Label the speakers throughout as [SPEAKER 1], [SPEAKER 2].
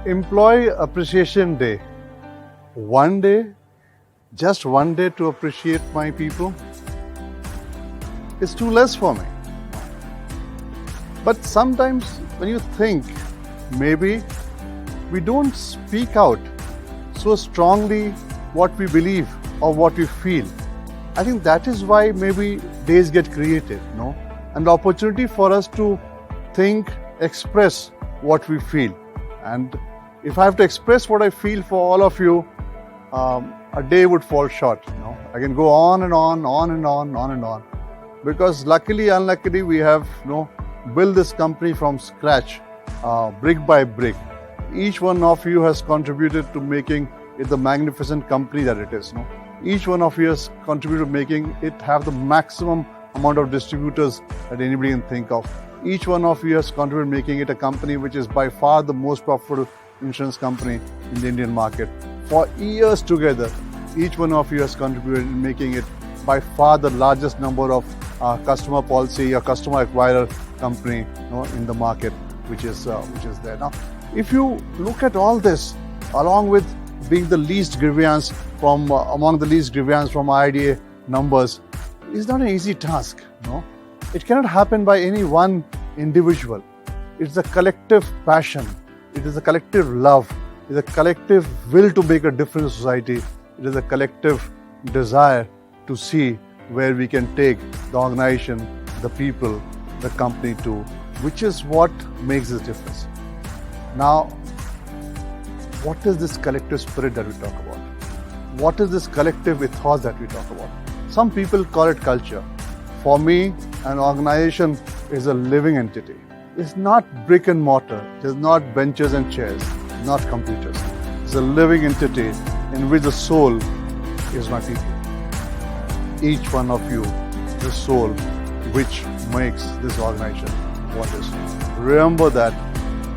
[SPEAKER 1] Employee Appreciation Day. One day, just one day to appreciate my people is too less for me. But sometimes when you think, maybe we don't speak out so strongly what we believe or what we feel. I think that is why maybe days get created, no? And the opportunity for us to think, express what we feel. And if I have to express what I feel for all of you, a day would fall short. I can go on and on and on. Because luckily, unluckily, we have built this company from scratch, brick by brick. Each one of you has contributed to making it the magnificent company that it is. Each one of you has contributed to making it have the maximum amount of distributors that anybody can think of. Each one of you has contributed making it a company which is by far the most profitable insurance company in the Indian market. For years together, each one of you has contributed in making it by far the largest number of customer policy or customer acquirer company in the market, which is there. Now, if you look at all this, along with being the least grievance from among the least grievance from IRDAI numbers, it's not an easy task. It cannot happen by any one individual. It's a collective passion. It is a collective love. It is a collective will to make a difference in society. It is a collective desire to see where we can take the organization, the people, the company to, which is what makes this difference. Now, what is this collective spirit that we talk about? What is this collective ethos that we talk about? Some people call it culture. For me, an organization is a living entity. It's not brick and mortar. It is not benches and chairs. It's not computers. It's a living entity in which the soul is my people. Each one of you, the soul which makes this organization what it is. Remember that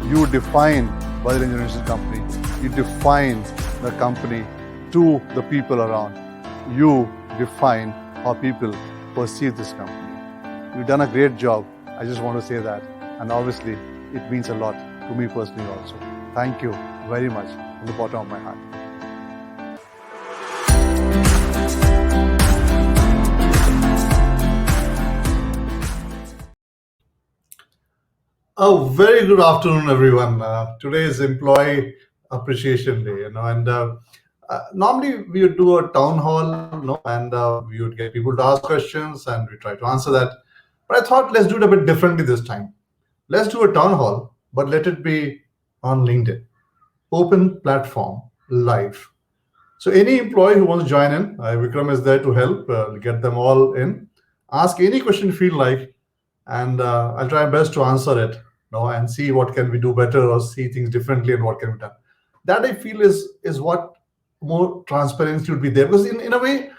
[SPEAKER 1] you define Badri Engineering Company. You define the company to the people around. You define how people perceive this company. You've done a great job. I just want to say that. And obviously, it means a lot to me personally also. Thank you very much from the bottom of my heart. A very good afternoon, everyone. Today is Employee Appreciation Day, and normally we would do a town hall, and we would get people to ask questions, and we try to answer that. But I thought let's do it a bit differently this time. Let's do a town hall, but let it be on LinkedIn, open platform, live. So any employee who wants to join in, Vikram is there to help get them all in. Ask any question you feel like, and I'll try my best to answer it, and see what can we do better or see things differently and what can be done. That I feel is what more transparency would be there, because in a way,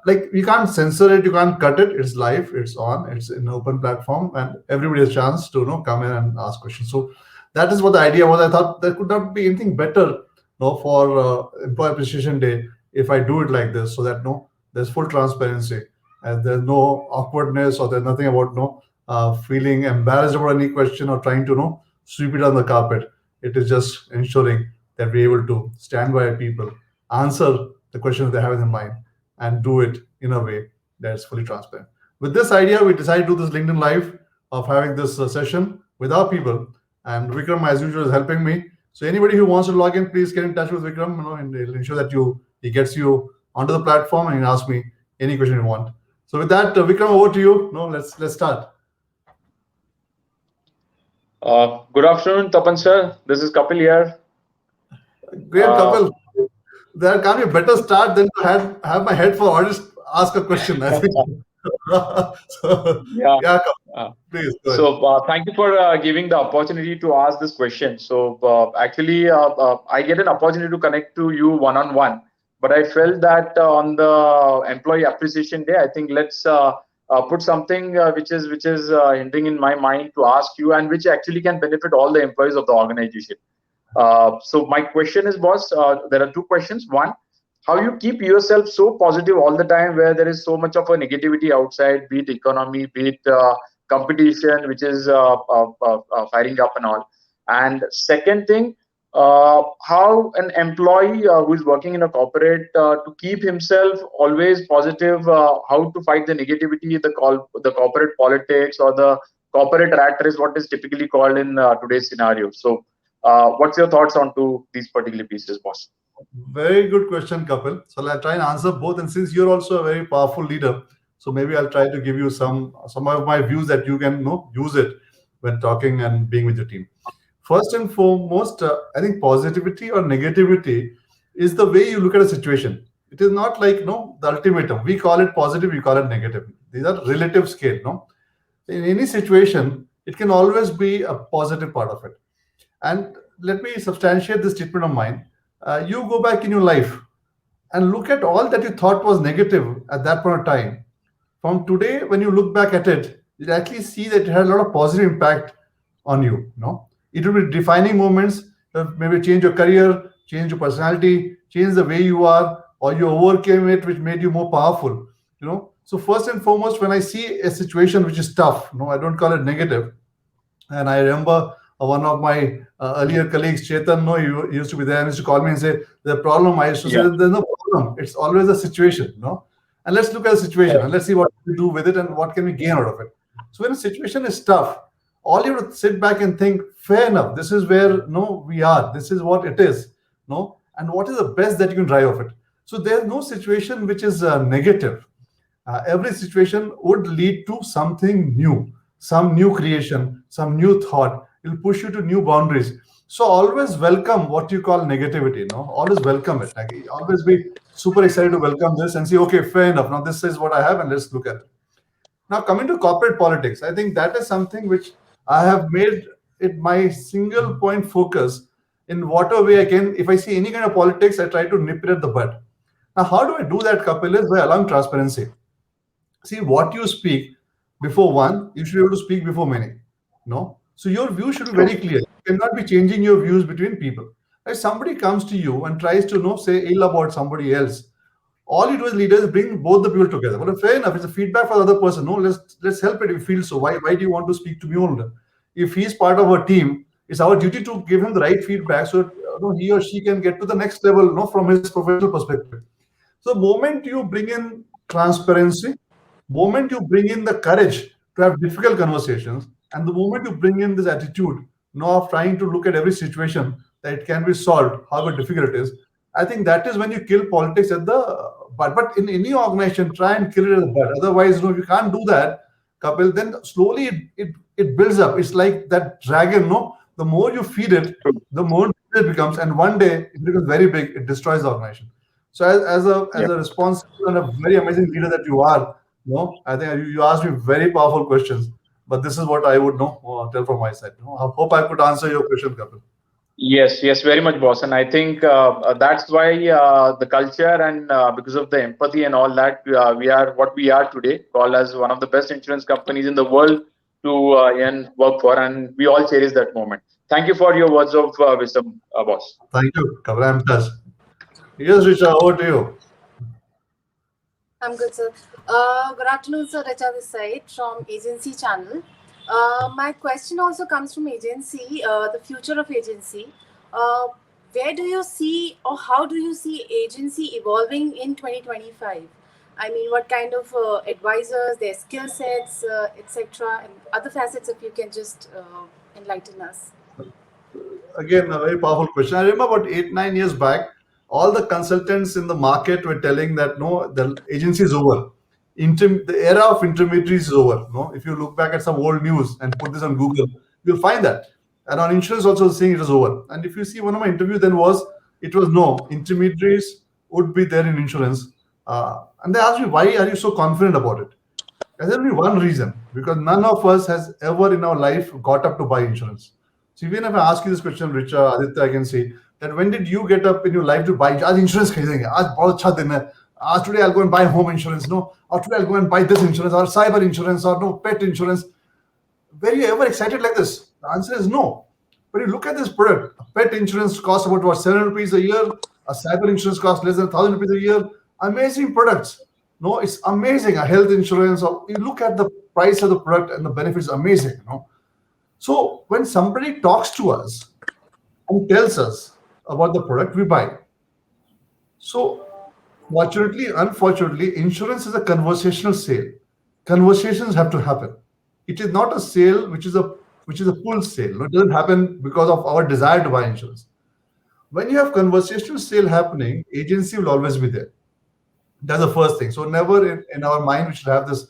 [SPEAKER 1] like you can't censor it, you can't cut it. It's live, it's on, it's an open platform, and everybody has a chance to come in and ask questions. So that is what the idea was. I thought there could not be anything better for Employee Appreciation Day if I do it like this, so that there's full transparency and there's no awkwardness or there's nothing about feeling embarrassed about any question or trying to sweep it on the carpet. It is just ensuring that we're able to stand by our people, answer the questions they have in their mind, and do it in a way that's fully transparent. With this idea, we decided to do this LinkedIn Live of having this session with our people. And Vikram, as usual, is helping me. So anybody who wants to log in, please get in touch with Vikram, and he'll ensure that he gets you onto the platform and you can ask me any question you want. So with that, Vikram, over to you. Let's start.
[SPEAKER 2] Good afternoon, Tapan sir. This is Kapil here.
[SPEAKER 1] Great, Kapil. There can't be a better start than to have my head for audience ask a question. I think. Please.
[SPEAKER 2] So thank you for giving the opportunity to ask this question. So actually, I get an opportunity to connect to you one-on-one, but I felt that on the Employee Appreciation Day, I think let's put something which is hindering in my mind to ask you, and which actually can benefit all the employees of the organization. So my question is, boss, there are two questions. One, how you keep yourself so positive all the time where there is so much of a negativity outside, be it economy, be it competition, which is firing up and all. And second thing, how an employee who is working in a corporate to keep himself always positive, how to fight the negativity, the corporate politics or the corporate rat race, what is typically called in today's scenario. So, what's your thoughts on to these particular pieces, boss?
[SPEAKER 1] Very good question, Kapil. So I'll try and answer both. And since you're also a very powerful leader, so maybe I'll try to give you some of my views that you can use it when talking and being with your team. First and foremost, I think positivity or negativity is the way you look at a situation. It is not like the ultimatum. We call it positive, we call it negative. These are relative scale. No, in any situation, it can always be a positive part of it. And let me substantiate this statement of mine. You go back in your life and look at all that you thought was negative at that point of time. From today, when you look back at it, you actually see that it had a lot of positive impact on you. It will be defining moments, maybe change your career, change your personality, change the way you are, or you overcame it, which made you more powerful. So first and foremost, when I see a situation which is tough, I don't call it negative. And I remember one of my earlier colleagues, Chetan, no, he used to be there and used to call me and say, the problem, I used to say,
[SPEAKER 2] Yeah,
[SPEAKER 1] there's no problem. It's always a situation. And let's look at the situation and let's see what we do with it and what can we gain out of it. So when a situation is tough, all you have to sit back and think, fair enough, this is where no we are, this is what it is, and what is the best that you can drive of it. So there's no situation which is negative. Every situation would lead to something new, some new creation, some new thought. It'll push you to new boundaries. So always welcome what you call negativity. Always welcome it. Like, always be super excited to welcome this and see, okay, fair enough. Now this is what I have, and let's look at it. Now coming to corporate politics, I think that is something which I have made it my single point focus in whatever way I can. If I see any kind of politics, I try to nip it at the bud. Now, how do I do that, Kapil? Is by allowing transparency. See, what you speak before one, you should be able to speak before many. No? So your view should be very clear. You cannot be changing your views between people. If somebody comes to you and tries to say ill about somebody else, all you do as leaders is bring both the people together. Well, fair enough, it's a feedback for the other person. No, let's help it if you feel so. Why do you want to speak to me only? If he's part of our team, it's our duty to give him the right feedback so he or she can get to the next level, from his professional perspective. So, moment you bring in transparency, moment you bring in the courage to have difficult conversations, and the moment you bring in this attitude, of trying to look at every situation that it can be solved, however difficult it is, I think that is when you kill politics at the bud. But in any organization, try and kill it at the bud. Otherwise, if you can't do that, Kapil, then slowly it builds up. It's like that dragon, the more you feed it, the more it becomes, and one day it becomes very big, it destroys the organization. So as a responsible and a very amazing leader that you are, I think you asked me very powerful questions. But this is what I would tell from my side. I hope I could answer your question, Kapil.
[SPEAKER 2] yes, yes, very much, boss. And I think that's why the culture and because of the empathy and all that, we are what we are today, called as one of the best insurance companies in the world to and work for. And we all cherish that moment. Thank you for your words of wisdom, boss.
[SPEAKER 1] Thank you, Kapil. I'm touched. Yes, Richa, over to you.
[SPEAKER 3] I'm good, sir. Good afternoon, sir. Richa this side from Agency Channel. My question also comes from agency, the future of agency. Where do you see, or how do you see agency evolving in 2025? I mean, what kind of advisors, their skill sets, etc., and other facets, if you can just enlighten us.
[SPEAKER 1] Again, a very powerful question. I remember about 8, 9 years back, all the consultants in the market were telling that no, the agency is over. The era of intermediaries is over. If you look back at some old news and put this on Google, you'll find that. And on insurance also saying it was over. And if you see one of my interviews, then it was no, intermediaries would be there in insurance. And they asked me, why are you so confident about it? There's only one reason, because none of us has ever in our life got up to buy insurance. So even if I ask you this question, Richa, Aditya, I can say that when did you get up in your life to buy insurance? Today I'll go and buy home insurance, or today I'll go and buy this insurance, or cyber insurance, or no pet insurance. Were you ever excited like this? The answer is no. But you look at this product, a pet insurance costs about what, 7 rupees a year, a cyber insurance costs less than 1,000 rupees a year. Amazing products. No, it's amazing. A health insurance, or you look at the price of the product and the benefits, amazing. So when somebody talks to us, and tells us about the product we buy. So, fortunately, unfortunately, insurance is a conversational sale. Conversations have to happen. It is not a sale which is a pull sale. No, it doesn't happen because of our desire to buy insurance. When you have conversational sale happening, agency will always be there. That's the first thing. So never in our mind we should have this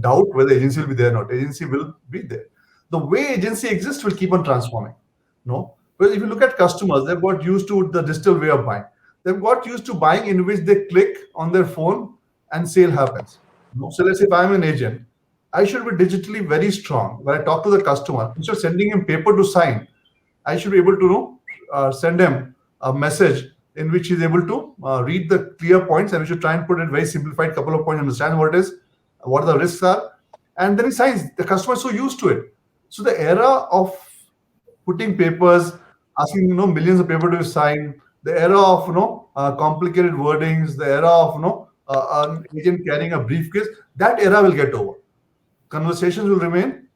[SPEAKER 1] doubt whether agency will be there or not. Agency will be there. The way agency exists will keep on transforming. No, because if you look at customers, they've got used to the digital way of buying. They've got used to buying in which they click on their phone and sale happens. No? So let's say if I'm an agent, I should be digitally very strong. When I talk to the customer, instead of sending him paper to sign, I should be able to send him a message in which he's able to read the clear points, and we should try and put it very simplified, couple of points, understand what it is, what the risks are, and then he signs. The customer is so used to it. So the era of putting papers, asking millions of paper to sign, the era of complicated wordings, the era of an agent carrying a briefcase, that era will get over. Conversations will remain,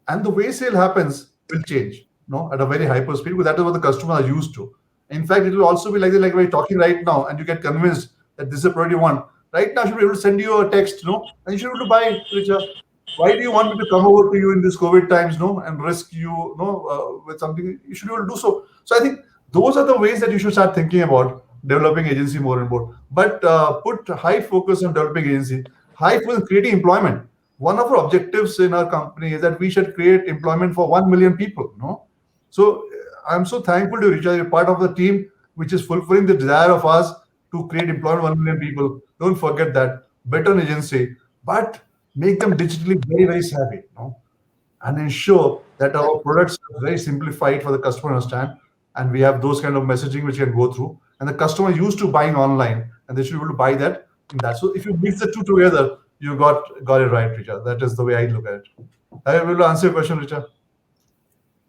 [SPEAKER 1] and the way sale happens will change, at a very hyper speed, because that is what the customers are used to. In fact, it will also be like we're talking right now, and you get convinced that this is a product you want. Right now, I should be able to send you a text, and you should be able to buy it, Richa. Why do you want me to come over to you in this COVID times, and risk you, with something? You should be able to do so. So I think those are the ways that you should start thinking about developing agency more and more. But put high focus on developing agency, high focus on creating employment. One of our objectives in our company is that we should create employment for 1 million people. So I'm so thankful to Richard. You're part of the team which is fulfilling the desire of us to create employment 1 million people. Don't forget that. Bet on agency, but make them digitally very, very savvy, and ensure that our products are very simplified for the customer to understand. And we have those kind of messaging which can go through. And the customer is used to buying online, and they should be able to buy that in that. So if you mix the two together, you got it right, Richard. That is the way I look at it. I will answer your question, Richard.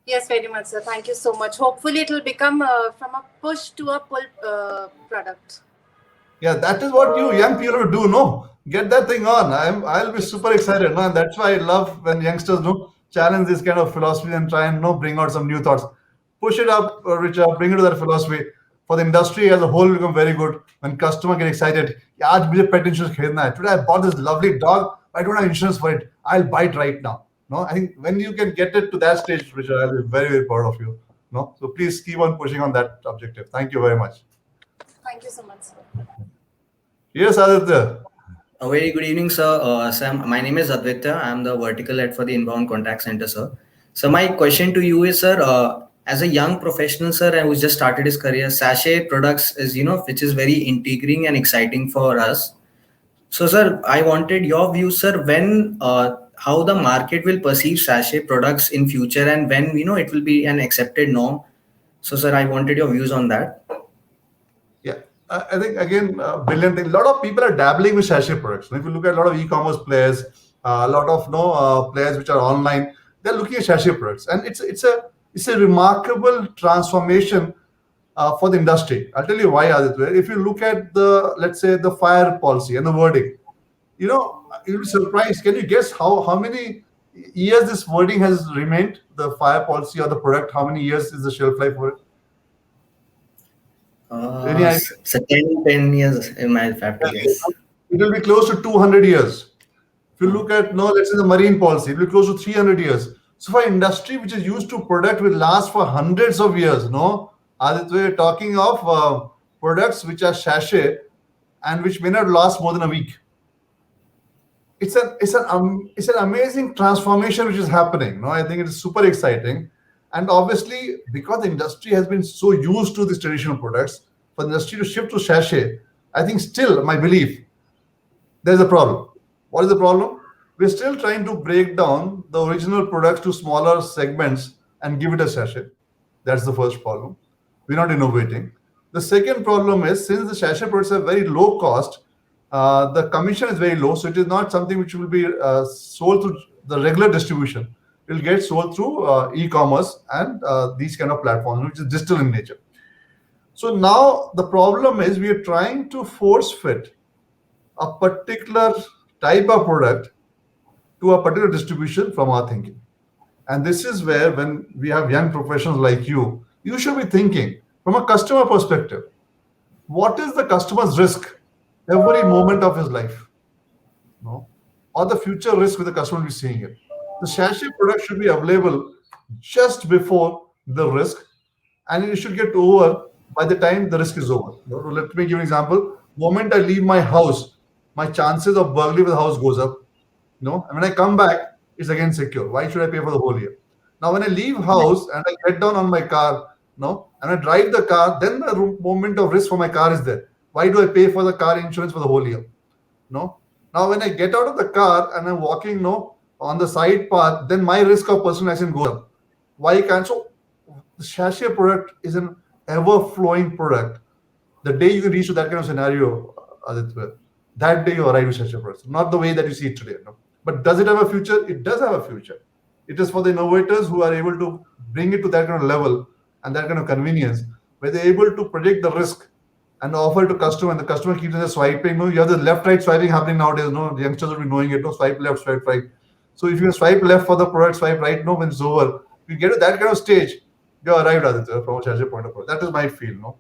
[SPEAKER 3] Yes, very much, sir. Thank you so much. Hopefully, it will become from a push to a pull product.
[SPEAKER 1] Yeah, that is what you young people do. No, get that thing on. I'll be super excited. No, and that's why I love when youngsters challenge this kind of philosophy and try and bring out some new thoughts. Push it up, Richard. Bring it to that philosophy. For the industry as a whole, will become very good when customer get excited. आज मुझे pet insurance खरीदना है. Today I bought this lovely dog. I don't have insurance for it. I'll buy it right now. No, I think when you can get it to that stage, Richard, I'll be very, very proud of you. No, so please keep on pushing on that objective. Thank you very much.
[SPEAKER 3] Thank you so much, sir.
[SPEAKER 1] Yes, Aditya.
[SPEAKER 4] A very good evening, sir. Sam, my name is Aditya. I'm the vertical head for the Inbound Contact Center, sir. So my question to you is, sir, as a young professional, sir, who just started his career, Sachet Products is, which is very intriguing and exciting for us. So, sir, I wanted your view, sir, when, how the market will perceive Sachet Products in future, and when, it will be an accepted norm. So, sir, I wanted your views on that.
[SPEAKER 1] Yeah, I think again, brilliant thing. A lot of people are dabbling with sachet products. If you look at a lot of e-commerce players, a lot of players which are online, they're looking at sachet products, and it's a remarkable transformation for the industry. I'll tell you why, Aditya. If you look at let's say the fire policy and the wording, you'll be surprised. Can you guess how many years this wording has remained? The fire policy or the product, how many years is the shelf life for it?
[SPEAKER 4] So 10 years in my factory. Yes.
[SPEAKER 1] It will be close to 200 years. If you look at, let's say the marine policy, it will be close to 300 years. So for industry which is used to product will last for hundreds of years, Aditya, we're talking of products which are sachet and which may not last more than a week. It's an amazing transformation which is happening. I think it is super exciting. And obviously, because the industry has been so used to these traditional products, for the industry to shift to sachet, I think still, my belief, there's a problem. What is the problem? We're still trying to break down the original products to smaller segments and give it a sachet. That's the first problem. We're not innovating. The second problem is, since the sachet products are very low cost, the commission is very low, so it is not something which will be sold through the regular distribution. Will get sold through e-commerce and these kind of platforms, which is digital in nature. So now the problem is we are trying to force fit a particular type of product to a particular distribution from our thinking. And this is where, when we have young professionals like you, You should be thinking from a customer perspective. What is the customer's risk every moment of his life? No? Or the future risk with the customer will be seeing it. The sachet product should be available just before the risk, and it should get over by the time the risk is over. Let me give an example. Moment I leave my house, my chances of burglary with the house goes up. And when I come back, it's again secure. Why should I pay for the whole year? Now, when I leave house and I get down on my car, and I drive the car, then the moment of risk for my car is there. Why do I pay for the car insurance for the whole year? No. Now, when I get out of the car and I'm walking, on the side path, then my risk of personal accident goes up. Why can't so? The sachet product is an ever-flowing product. The day you can reach to that kind of scenario, Aditya, that day you arrive with sachet products. Not the way that you see it today. No? But does it have a future? It does have a future. It is for the innovators who are able to bring it to that kind of level and that kind of convenience, where they're able to predict the risk and offer it to customer, and the customer keeps on swiping. You have the left-right swiping happening nowadays. The youngsters will be knowing it. Swipe left, swipe right. So if you swipe left for the product, swipe right, when it's over, you get to that kind of stage, you arrived, Aditya, from a sachet point of view. That is my feel.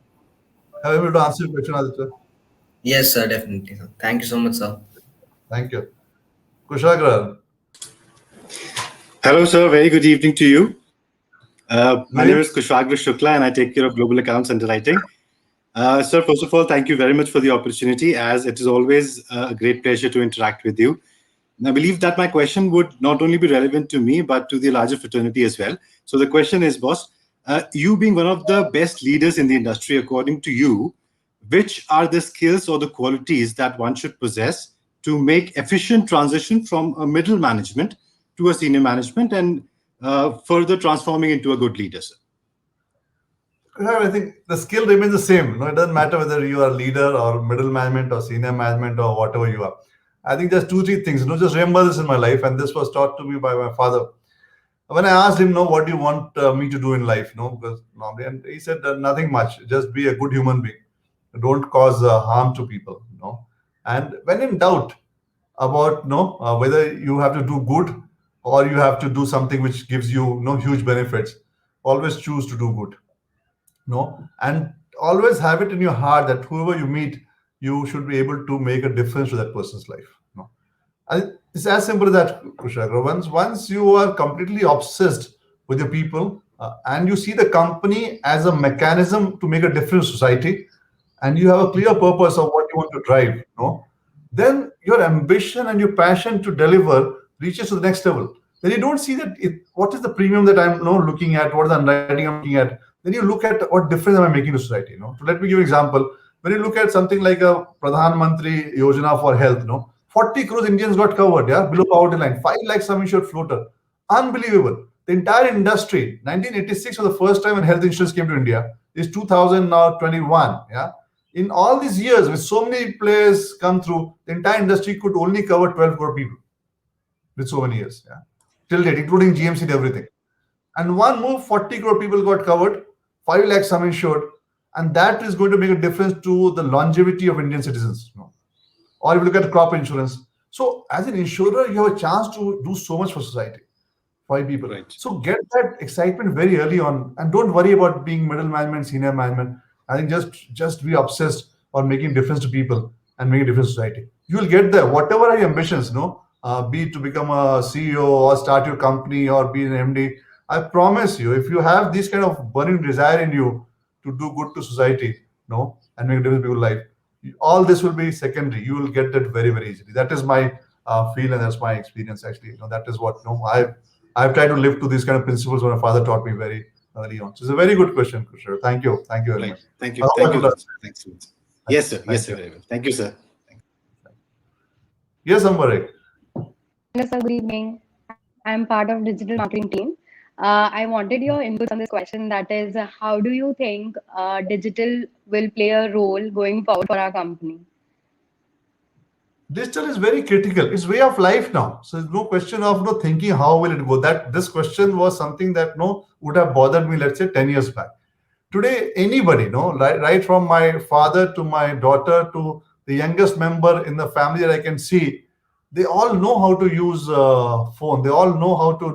[SPEAKER 1] Have you able to answer your question, Aditya?
[SPEAKER 4] Yes, sir, definitely, sir. Thank you so much, sir.
[SPEAKER 1] Thank you. Kushagra.
[SPEAKER 5] Hello, sir. Very good evening to you. My name is Kushagra Shukla, and I take care of global accounts underwriting. Sir, first of all, thank you very much for the opportunity, as it is always a great pleasure to interact with you. And I believe that my question would not only be relevant to me, but to the larger fraternity as well. So the question is, boss, you being one of the best leaders in the industry, according to you, which are the skills or the qualities that one should possess to make efficient transition from a middle management to a senior management and further transforming into a good leader, sir?
[SPEAKER 1] I think the skill remains the same. It doesn't matter whether you are a leader or middle management or senior management or whatever you are. I think there's 2-3 things. Just remember this in my life, and this was taught to me by my father. When I asked him, what do you want me to do in life? Because normally, and he said nothing much. Just be a good human being. Don't cause harm to people. And when in doubt about whether you have to do good or you have to do something which gives you huge benefits, always choose to do good. And always have it in your heart that whoever you meet, you should be able to make a difference to that person's life. And it's as simple as that, Kushagra. Once you are completely obsessed with your people and you see the company as a mechanism to make a difference in society, and you have a clear purpose of what you want to drive, then your ambition and your passion to deliver reaches to the next level. Then you don't see that what is the premium that I'm looking at, what is the underwriting I'm looking at. Then you look at what difference am I making to society. So let me give you an example. When you look at something like a Pradhan Mantri Yojana for health, 40 crores Indians got covered, below poverty line, 5 lakh sum insured floater. Unbelievable. The entire industry, 1986 was the first time when health insurance came to India. It's 2021. In all these years, with so many players come through, the entire industry could only cover 12 crore people with so many years. Till date, including GMC and everything. And one move, 40 crore people got covered, 5 lakh sum insured, and that is going to make a difference to the longevity of Indian citizens. Or if you look at crop insurance. So as an insurer, you have a chance to do so much for society, for people.
[SPEAKER 5] Right.
[SPEAKER 1] So get that excitement very early on, and don't worry about being middle management, senior management. I think just be obsessed on making difference to people and making a difference to society. You will get there. Whatever are your ambitions, be it to become a CEO or start your company or be an MD. I promise you, if you have this kind of burning desire in you to do good to society, and make a difference in people's life, all this will be secondary. You will get that very, very easily. That is my feel, and that's my experience. Actually, that is what I've tried to live to these kind of principles. What my father taught me very early on. So it's a very good question, Kushal. Thank you very much.
[SPEAKER 5] Thank you. Thank you. Thanks. Yes, sir. Yes, sir. Very well. Thank you, sir.
[SPEAKER 1] Yes, Ambarik.
[SPEAKER 6] Hello, sir. Good evening. I'm part of digital marketing team. I wanted your input on this question. That is, how do you think digital will play a role going forward for our company?
[SPEAKER 1] Digital is very critical. It's way of life now. So there's no question of thinking how will it go. That this question was something that would have bothered me, let's say, 10 years back. Today, anybody, right from my father to my daughter to the youngest member in the family that I can see, they all know how to use phone. They all know how to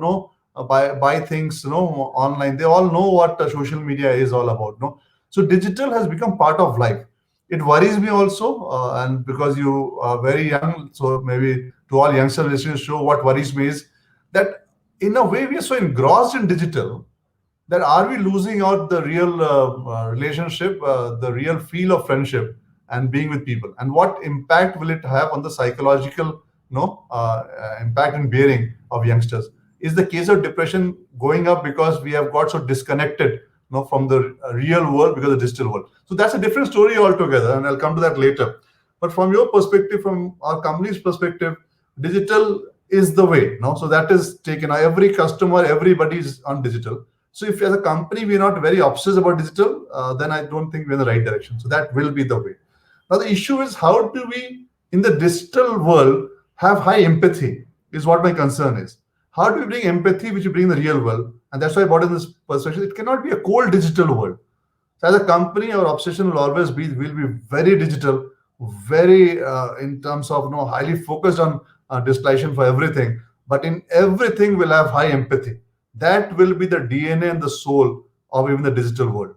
[SPEAKER 1] buy things, online. They all know what social media is all about, no? So digital has become part of life. It worries me also, and because you are very young, so maybe to all youngsters listening to the show, what worries me is that in a way we are so engrossed in digital that are we losing out the real relationship, the real feel of friendship and being with people, and what impact will it have on the psychological, impact and bearing of youngsters? Is the case of depression going up because we have got so disconnected, from the real world because of the digital world? So that's a different story altogether, and I'll come to that later. But from your perspective, from our company's perspective, digital is the way. No, so that is taken. Every customer, everybody is on digital. So if as a company we're not very obsessed about digital, then I don't think we're in the right direction. So that will be the way. Now the issue is how do we, in the digital world, have high empathy? Is what my concern is. How do we bring empathy, which you bring in the real world? And that's why I brought in this perspective. It cannot be a cold digital world. So as a company, our obsession will always be, will be very digital, very in terms of highly focused on digitalization for everything. But in everything, we'll have high empathy. That will be the DNA and the soul of even the digital world.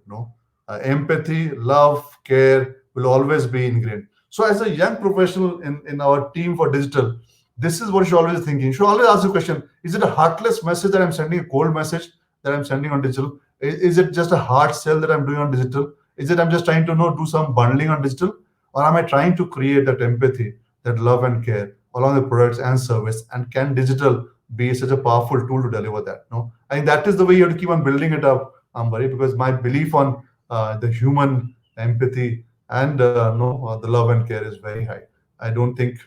[SPEAKER 1] Empathy, love, care will always be ingrained. So as a young professional in our team for digital, this is what you should always thinking. You should always ask the question, is it a heartless message that I'm sending, a cold message that I'm sending on digital? Is it just a hard sell that I'm doing on digital? Is it I'm just trying to do some bundling on digital? Or am I trying to create that empathy, that love and care along the products and service? And can digital be such a powerful tool to deliver that? I think that is the way you have to keep on building it up, Ambari, because my belief on the human empathy and the love and care is very high. I don't think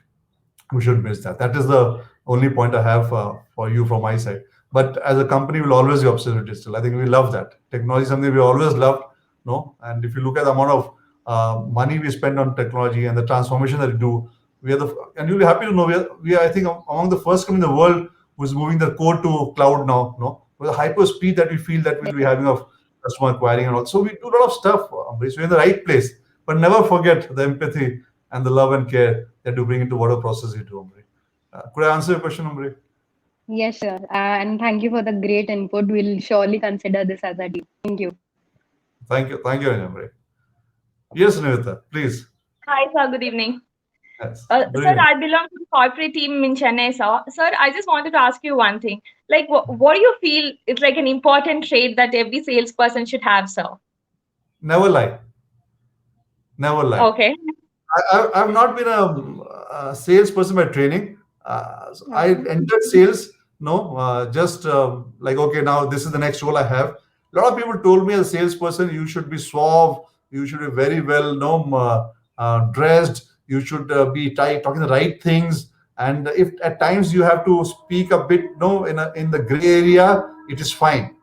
[SPEAKER 1] we should miss that. That is the only point I have for you from my side. But as a company, we'll always be obsessed with digital. I think we love that. Technology is something we always loved. And if you look at the amount of money we spend on technology and the transformation that we do, and you'll be happy to know we are I think among the first company in the world who's moving the core to cloud now. With the hyper speed that we feel that we'll be having of customer acquiring and all. So we do a lot of stuff. So we're in the right place. But never forget the empathy and the love and care that you bring into whatever process you do, Ambari. Could I answer your question, Ambari?
[SPEAKER 6] Yes, sir. And thank you for the great input. We'll surely consider this as a deal. Thank you.
[SPEAKER 1] Thank you, Ambari. Yes, Nivita, please.
[SPEAKER 7] Hi, sir. Good evening.
[SPEAKER 1] Yes.
[SPEAKER 7] Sir, I belong to the corporate team in Chennai, sir. Sir, I just wanted to ask you one thing. Like, what do you feel is like an important trait that every salesperson should have, sir?
[SPEAKER 1] Never lie. Never lie.
[SPEAKER 7] Okay.
[SPEAKER 1] I've not been a salesperson by training. I entered sales, just like, okay, now this is the next role I have. A lot of people told me as a salesperson, you should be suave, you should be very well dressed, you should be talking the right things. And if at times you have to speak a bit, in the gray area, it is fine.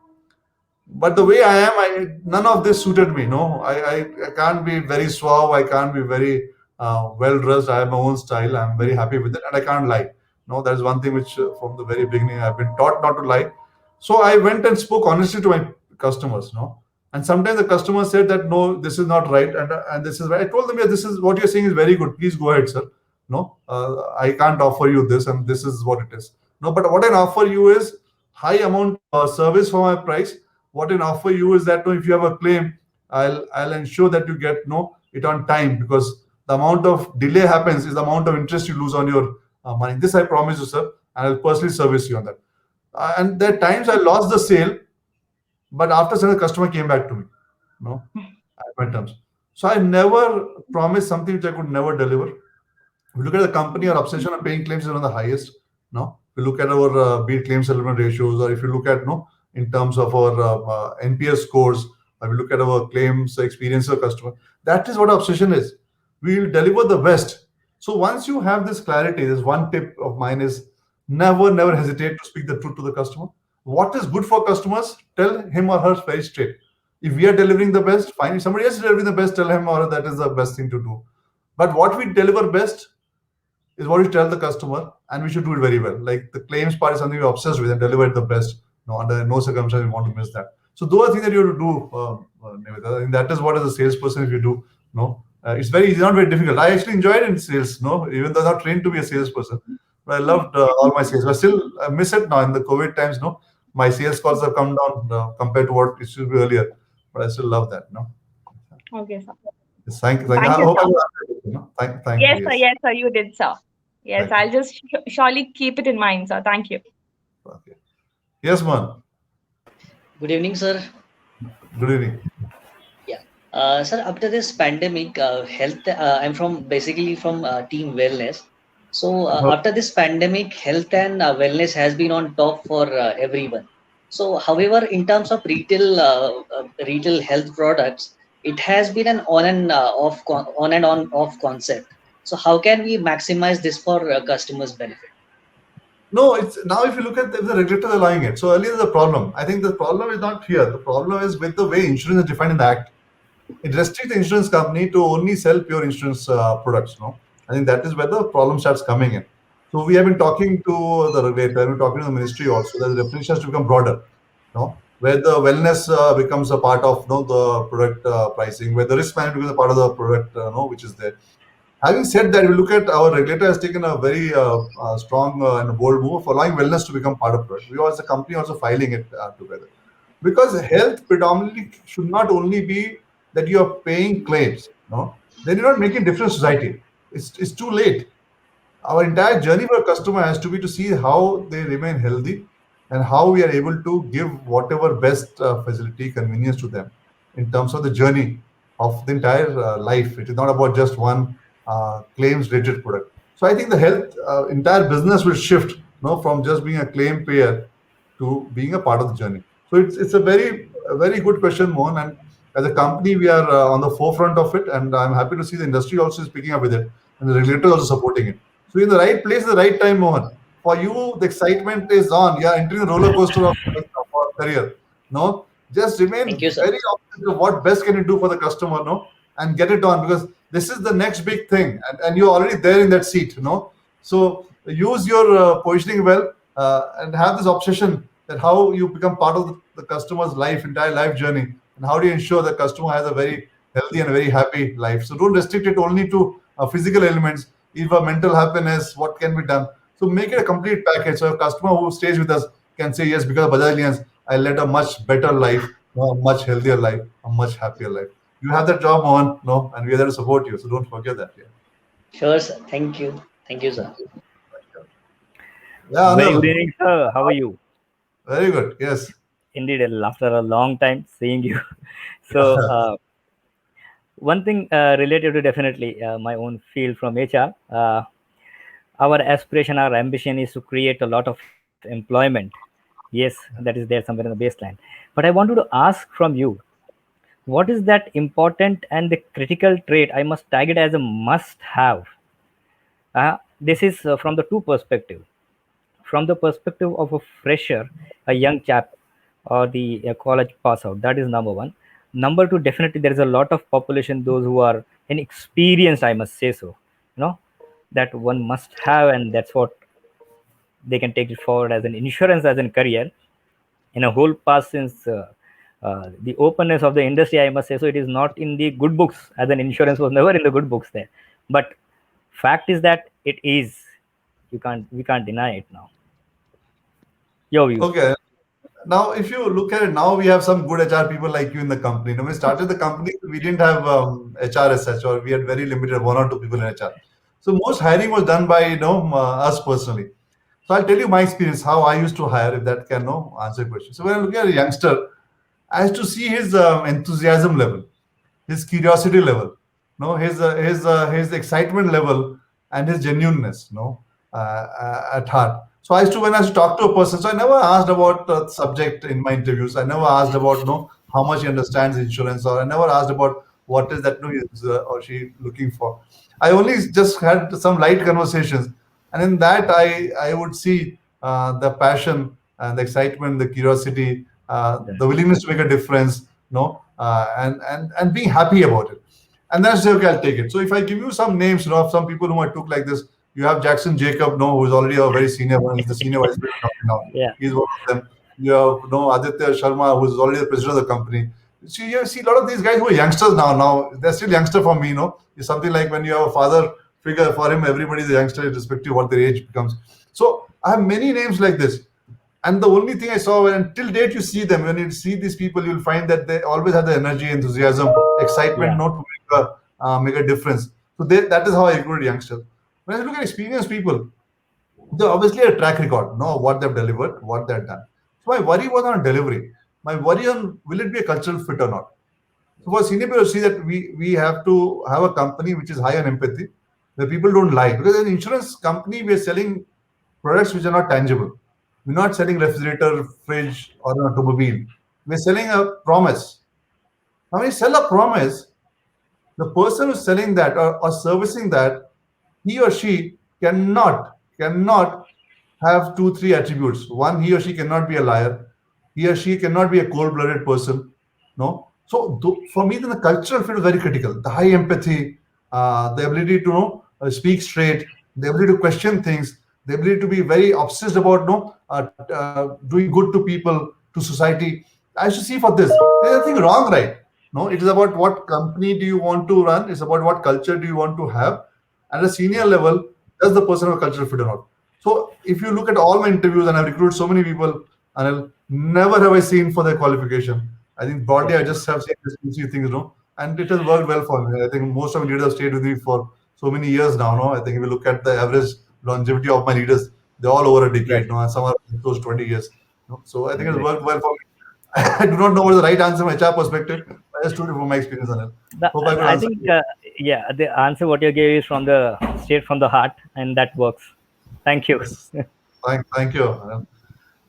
[SPEAKER 1] But the way I am, none of this suited me. I can't be very suave. I can't be very well dressed. I have my own style. I'm very happy with it, and I can't lie. That is one thing which from the very beginning I've been taught not to lie. So I went and spoke honestly to my customers. And sometimes the customer said that no, this is not right, and this is right. I told them, yeah, this is what you're saying is very good. Please go ahead, sir. I can't offer you this, and this is what it is. But what I can offer you is high amount of service for my price. What I can offer you is that if you have a claim, I'll ensure that you get it on time, because the amount of delay happens is the amount of interest you lose on your money. This I promise you, sir, and I'll personally service you on that. And there are times I lost the sale, but after the customer came back to me, at my terms. So I never promised something which I could never deliver. If you look at the company, our obsession on paying claims is one of the highest. If you look at our be it claim settlement ratios, or if you look at in terms of our NPS scores, or if you look at our claims experience of customer, that is what our obsession is. We will deliver the best. So once you have this clarity, there's one tip of mine is never hesitate to speak the truth to the customer. What is good for customers, tell him or her very straight. If we are delivering the best, fine. If somebody else is delivering the best, tell him or her that is the best thing to do. But what we deliver best is what we tell the customer, and we should do it very well. Like the claims part is something we're obsessed with, and deliver it the best. Under no circumstance we want to miss that. So those are things that you have to do, Nivita. I think that is what as a salesperson, if you do, it's not very difficult. I actually enjoyed it in sales, even though I'm not trained to be a salesperson. But I loved all my sales. But still, I miss it now in the COVID times, My sales calls have come down compared to what it should be earlier, but I still love that.
[SPEAKER 7] Okay, sir.
[SPEAKER 1] Yes, thank you.
[SPEAKER 7] Thank
[SPEAKER 1] I
[SPEAKER 7] you,
[SPEAKER 1] hope I
[SPEAKER 7] sir.
[SPEAKER 1] answered it, Thank
[SPEAKER 7] Yes,
[SPEAKER 1] you.
[SPEAKER 7] sir. Yes, sir. You did, sir. Yes,
[SPEAKER 1] Thank you.
[SPEAKER 7] I'll just surely keep it in mind, sir. Thank you.
[SPEAKER 1] Okay. Yes, man.
[SPEAKER 8] Good evening, sir.
[SPEAKER 1] Good evening.
[SPEAKER 8] Sir, after this pandemic, health, I'm basically from Team Wellness. So after this pandemic, health and wellness has been on top for everyone. So, however, in terms of retail health products, it has been an on and on off concept. So, how can we maximize this for customers' benefit?
[SPEAKER 1] No, it's now if you look at the regulators allowing it. So earlier the problem. I think the problem is not here. The problem is with the way insurance is defined in the Act. It restricts the insurance company to only sell pure insurance products. I think that is where the problem starts coming in. So we have been talking to the regulator, we're talking to the ministry also that the definition has to become broader. Where the wellness becomes a part of the product pricing, where the risk management becomes a part of the product, which is there. Having said that, if you look at our regulator has taken a very strong and bold move for allowing wellness to become part of it. We as a company also filing it together. Because health predominantly should not only be that you are paying claims, then you're not making difference to society. It's too late. Our entire journey for a customer has to be to see how they remain healthy and how we are able to give whatever best facility, convenience to them in terms of the journey of the entire life. It is not about just one claims related product. So I think the health entire business will shift from just being a claim payer to being a part of the journey. So it's a very good question, Mohan. And as a company, we are on the forefront of it, and I'm happy to see the industry also is picking up with it, and the regulator also supporting it. So in the right place, the right time, Mohan. For you, the excitement is on. You are entering a roller coaster of career. Just remain
[SPEAKER 8] Thank you, sir.
[SPEAKER 1] very optimistic of what best can you do for the customer, and get it on, because this is the next big thing, and you're already there in that seat, So use your positioning well and have this obsession that how you become part of the customer's entire life journey, and how do you ensure the customer has a very healthy and very happy life. So don't restrict it only to physical elements. Even mental happiness, what can be done. So make it a complete package. So a customer who stays with us can say, yes, because of Bajaj Allianz, I led a much better life, a much healthier life, a much happier life. You have that job, Mohan, and we are there to support you. So don't forget that.
[SPEAKER 8] Sure, sir. Thank you. Thank you, sir.
[SPEAKER 1] Yeah,
[SPEAKER 9] Very good evening, sir. How are you?
[SPEAKER 1] Very good. Yes.
[SPEAKER 9] Indeed, after a long time seeing you. So, one thing related to definitely my own field from HR, our aspiration, our ambition is to create a lot of employment. Yes, that is there somewhere in the baseline. But I wanted to ask from you, what is that important and the critical trait I must tag it as a must-have? This is from the two perspectives. From the perspective of a fresher, a young chap, or the college pass out, that is number one. Number two, definitely there is a lot of population, those who are inexperienced, I must say so, that one must have, and that's what they can take it forward as an insurance, as a career. In a whole past, since the openness of the industry, I must say so, it is not in the good books, as an insurance was never in the good books there. But fact is that it is. We can't deny it now. Your view.
[SPEAKER 1] Okay. Now, if you look at it, now we have some good HR people like you in the company. When we started the company, we didn't have HR as such, or we had very limited one or two people in HR. So most hiring was done by us personally. So I'll tell you my experience, how I used to hire, if that can answer your question. So when I look at a youngster, I used to see his enthusiasm level, his curiosity level, his excitement level, and his genuineness, at heart. So when I used to talk to a person, so I never asked about the subject in my interviews. I never asked about how much he understands insurance, or I never asked about what is that he is or she looking for. I only just had some light conversations, and in that I would see the passion and the excitement, the curiosity, the willingness to make a difference, and being happy about it. And that's okay, I'll take it. So if I give you some names, of some people whom I took like this, you have Jackson Jacob, who's already a very senior one. He's the senior vice president now.
[SPEAKER 9] Yeah.
[SPEAKER 1] He's one of them. You have Aditya Sharma, who's already the president of the company. So you see a lot of these guys who are youngsters now. Now they're still youngster for me. It's something like when you have a father figure, for him everybody is a youngster irrespective of what their age becomes. So I have many names like this. And the only thing I saw, when till date you see them, when you see these people, you'll find that they always have the energy, enthusiasm, excitement,
[SPEAKER 9] Yeah.
[SPEAKER 1] not to make a difference. So that is how I recruit youngsters. When I look at experienced people, they obviously a track record, know what they've delivered, what they've done. So my worry was on delivery. My worry on will it be a cultural fit or not. So for senior people, see that we have to have a company which is high on empathy, where people don't lie. Because in insurance company, we are selling products which are not tangible. We're not selling refrigerator, fridge, or an automobile. We're selling a promise. Now, when you sell a promise, the person who's selling that or servicing that, he or she cannot have 2-3 attributes. One, he or she cannot be a liar. He or she cannot be a cold-blooded person. No. So for me, then the cultural fit is very critical. The high empathy, the ability to speak straight, the ability to question things, the ability to be very obsessed about doing good to people, to society. I should see for this. There's nothing wrong, right? No, it is about what company do you want to run. It's about what culture do you want to have. At a senior level, does the person have a cultural fit or not? So if you look at all my interviews, and I've recruited so many people, and never have I seen for their qualification. I think broadly I just have seen these things, and it has worked well for me. I think most of my leaders have stayed with me for so many years now. No, I think if you look at the average longevity of my leaders, they're all over a decade, and some are close to 20 years. So I think it's worked well for me. I do not know what is the right answer from HR perspective. I just told you from my experience on it. Hope I could
[SPEAKER 9] I
[SPEAKER 1] answer.
[SPEAKER 9] think the answer what you gave is straight from the heart, and that works. Thank you.
[SPEAKER 1] Thank you.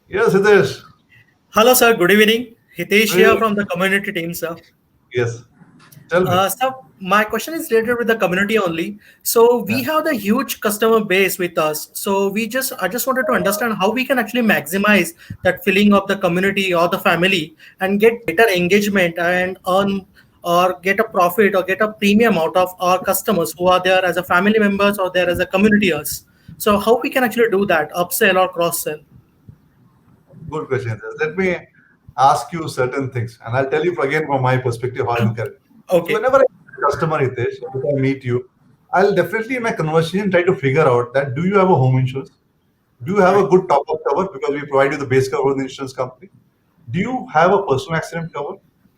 [SPEAKER 1] Yes, Hitesh.
[SPEAKER 10] Hello, sir. Good evening. Hitesh
[SPEAKER 1] Good
[SPEAKER 10] here
[SPEAKER 1] evening.
[SPEAKER 10] from the community team, sir.
[SPEAKER 1] Yes. Tell me.
[SPEAKER 10] Sir, my question is related with the community only. So we have the huge customer base with us. So I just wanted to understand how we can actually maximize that feeling of the community or the family and get better engagement and earn or get a profit or get a premium out of our customers who are there as a family members or there as a communityers. So how we can actually do that, upsell or cross sell?
[SPEAKER 1] Good question. Let me ask you certain things, and I'll tell you again from my perspective how I look at it.
[SPEAKER 10] Okay.
[SPEAKER 1] So whenever I meet a customer, Hitesh, if I meet you, I'll definitely in my conversation try to figure out that do you have a home insurance? Do you have a good top-up cover because we provide you the base cover of the insurance company? Do you have a personal accident cover?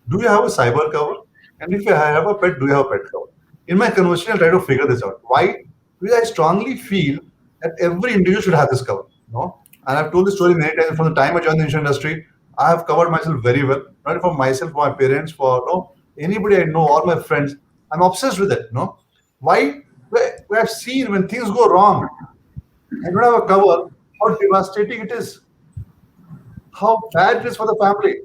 [SPEAKER 1] Do you have a cyber cover? And if you have a pet, do you have a pet cover? In my conversation, I'll try to figure this out. Why? Because I strongly feel that every individual should have this cover. No? And I've told this story many times. From the time I joined the insurance industry, I have covered myself very well. Not for myself, for my parents, for anybody I know, all my friends. I'm obsessed with it. No? Why? We have seen when things go wrong, I don't have a cover, how devastating it is. How bad it is for the family.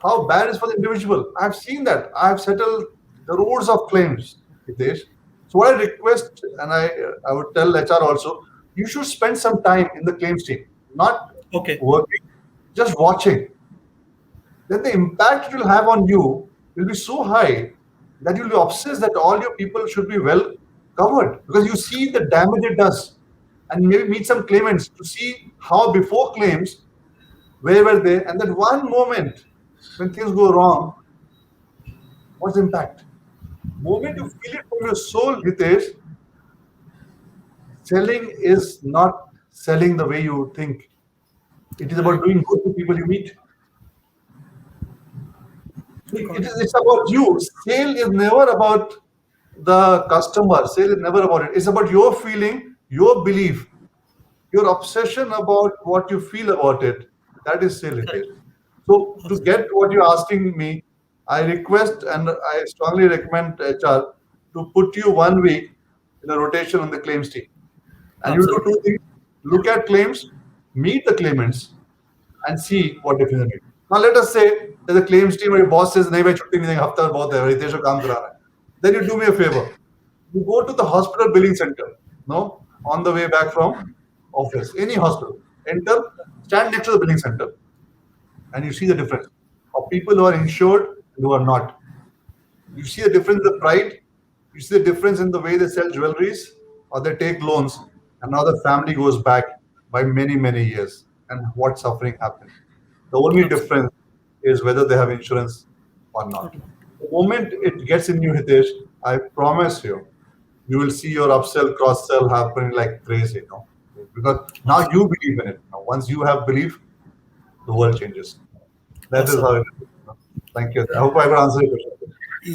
[SPEAKER 1] How bad it is for the individual. I've seen that. I've settled the roads of claims, Hitesh. So what I request, and I would tell HR also, you should spend some time in the claims team, not working, just watching. Then the impact it will have on you will be so high that you'll be obsessed that all your people should be well covered because you see the damage it does. And maybe meet some claimants to see how before claims, where were they, and that one moment when things go wrong, what's the impact? Moment you feel it from your soul, Hitesh, selling is not selling the way you think. It is about doing good to people you meet. It's about you. Sale is never about the customer. Sale is never about it. It's about your feeling, your belief, your obsession about what you feel about it. That is sale. So to get what you're asking me, I request and I strongly recommend HR to put you 1 week in a rotation on the claims team. And you do 2 things. Look at claims, meet the claimants, and see what difference it makes. Now let us say there's a claims team where your boss says, "Nahi bhai, chutti nahi denge, hafta bahut hai, Hitesh ko kaam karana hai." Then you do me a favor. You go to the hospital billing center, on the way back from office, any hospital. Enter, stand next to the billing center, and you see the difference of people who are insured and who are not. You see the difference in the pride. You see the difference in the way they sell jewelries or they take loans, and now the family goes back by many, many years. And what suffering happens. The only difference is whether they have insurance or not. The moment it gets in you, Hitesh, I promise you, you will see your upsell, cross-sell happening like crazy. Because now you believe in it. Now, once you have belief, the world changes. That is
[SPEAKER 10] Awesome.
[SPEAKER 1] how it is. Thank you. I hope I could answer your question.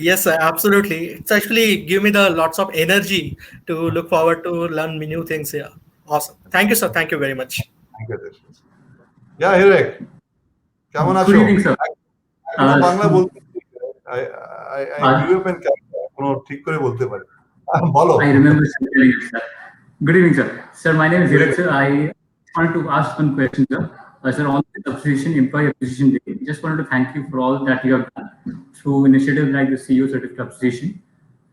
[SPEAKER 10] Yes, sir, absolutely. It's actually give me the lots of energy to look forward to learn new things here. Awesome. Thank you, sir. Thank you very much.
[SPEAKER 1] Thank you. Yeah, Hirek. কেমন আছো?
[SPEAKER 11] Good evening, sir.
[SPEAKER 1] এখনো বাংলা বলতে I grew up in Canada. কোনো ঠিক করে বলতে পারি। বলো।
[SPEAKER 11] I remember telling you, sir. Good evening, sir. Sir, my name is Hirek, sir. I wanted to ask one question, sir. Sir, on the employee appreciation day, just wanted to thank you for all that you have done through initiatives like the CEO certificate appreciation.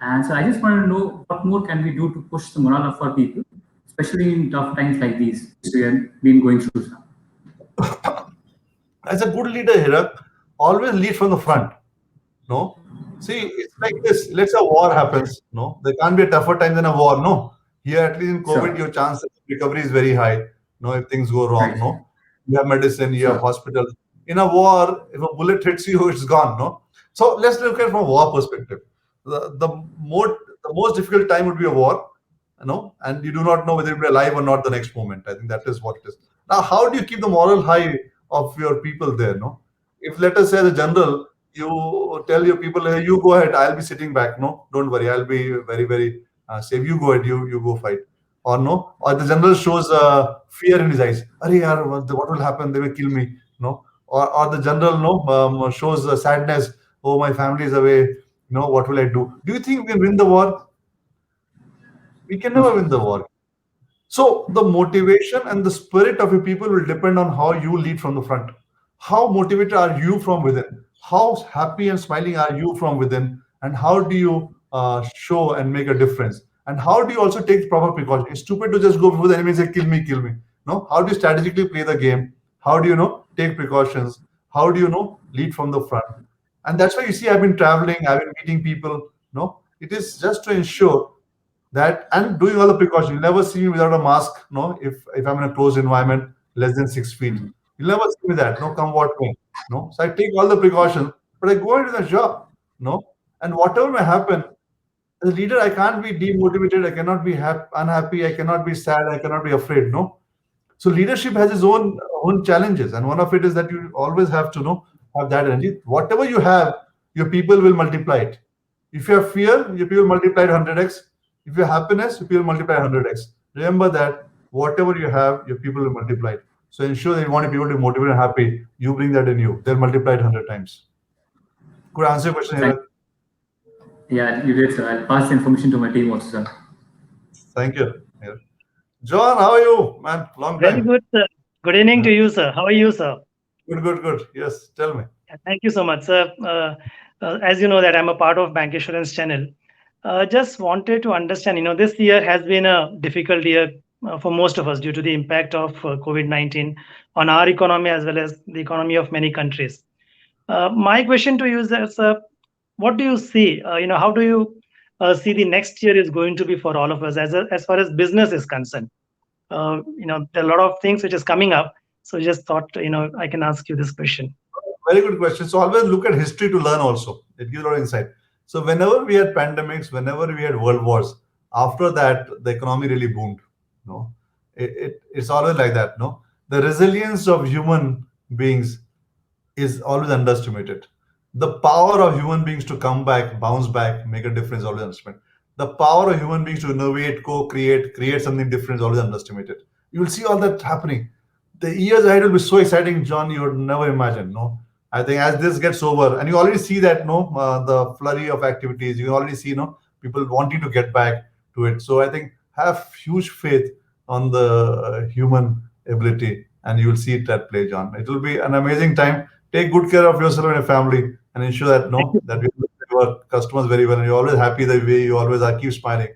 [SPEAKER 11] And so I just wanted to know what more can we do to push the morale up for people, especially in tough times like these which we have been going through, sir.
[SPEAKER 1] As a good leader, Hirek, always lead from the front. No, see, it's like this. Let's say a war happens. No, there can't be a tougher time than a war. No, here at least in COVID, your chance of recovery is very high. No, if things go wrong, no, you have medicine, you have hospital. In a war, if a bullet hits you, it's gone. No, so let's look at it from a war perspective. The most difficult time would be a war. No, and you do not know whether you'll be alive or not the next moment. I think that is what it is. Now, how do you keep the moral high of your people there? No, if let us say the general, you tell your people, hey, you go ahead, I'll be sitting back. No, don't worry, I'll be very, very safe. You go ahead, you go fight. Or no, or the general shows fear in his eyes. Arey yaar, what will happen? They will kill me. No, or the general shows sadness. Oh, my family is away. No, what will I do? Do you think we can win the war? We can never win the war. So the motivation and the spirit of your people will depend on how you lead from the front. How motivated are you from within? How happy and smiling are you from within? And how do you show and make a difference? And how do you also take proper precaution? It's stupid to just go before the enemy and say, kill me, kill me. No, how do you strategically play the game? How do you take precautions? How do you lead from the front? And that's why you see I've been traveling, I've been meeting people. No, it is just to ensure that and doing all the precautions. You'll never see me without a mask. No, if I'm in a closed environment, less than 6 feet. You'll never see me that. No, come what may. No, so I take all the precautions, but I go into the job. No, and whatever may happen, as a leader, I can't be demotivated. I cannot be unhappy. I cannot be sad. I cannot be afraid. No. So leadership has its own challenges, and one of it is that you always have to have that energy. Whatever you have, your people will multiply it. If you have fear, your people multiply it 100x. If you have happiness, your people multiply 100x. Remember that whatever you have, your people will multiply it. So ensure that you want people to be motivated and happy. You bring that in you. They'll multiply it 100 times. Could I answer your question, Hirek?
[SPEAKER 11] Yeah, you did, sir. I'll pass the information to my team also, sir.
[SPEAKER 1] Thank you. Yeah. John, how are you, man? Long time.
[SPEAKER 12] Very good, sir. Good evening to you, sir. How are you, sir?
[SPEAKER 1] Good. Yes, tell me.
[SPEAKER 12] Thank you so much, sir. As you know that I'm a part of Bank Assurance channel. Just wanted to understand, this year has been a difficult year for most of us due to the impact of COVID-19 on our economy as well as the economy of many countries. My question to you is, sir, what do you see? How do you see the next year is going to be for all of us as far as business is concerned? There are a lot of things which is coming up. So just thought, I can ask you this question.
[SPEAKER 1] Very good question. So always look at history to learn also. It gives a lot of insight. So whenever we had pandemics, whenever we had world wars, after that, the economy really boomed. No, it's always like that. No, the resilience of human beings is always underestimated. The power of human beings to come back, bounce back, make a difference, always underestimated. The power of human beings to innovate, create something different is always underestimated. You will see all that happening. The years ahead will be so exciting, John, you would never imagine. No, I think as this gets over, and you already see that, the flurry of activities, you already see, people wanting to get back to it. So I think have huge faith on the human ability, and you will see it at play, John. It will be an amazing time. Take good care of yourself and your family, and ensure that that we your customers very well, and you're always happy the way you always are. Keep smiling,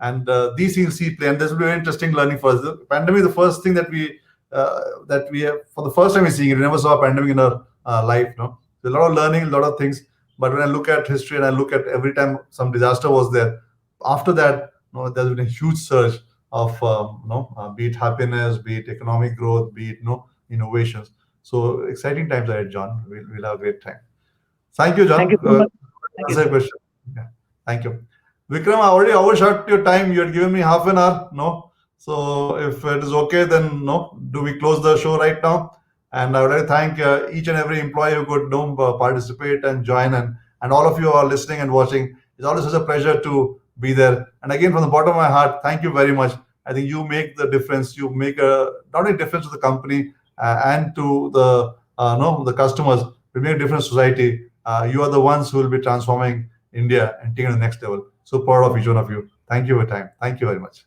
[SPEAKER 1] and these things see play, and this will be very interesting learning for us. The pandemic is the first thing that we have for the first time we're seeing it. We never saw a pandemic in our life. No, there's a lot of learning, a lot of things. But when I look at history and I look at every time some disaster was there, after that, there's been a huge surge of be it happiness, be it economic growth, be it innovations. So exciting times ahead, John. We'll have a great time. Thank you, John.
[SPEAKER 12] Thank you so much.
[SPEAKER 1] Answer question. Yeah. Thank you. Vikram, I already overshot your time. You had given me half an hour. No. So if it is okay, then do we close the show right now? And I would like to thank each and every employee who could participate and join, and all of you who are listening and watching. It's always such a pleasure to be there. And again, from the bottom of my heart, thank you very much. I think you make the difference. You make not only a difference to the company and to the customers, but make a difference to society. You are the ones who will be transforming India and taking it to the next level. So proud of each one of you. Thank you for your time. Thank you very much.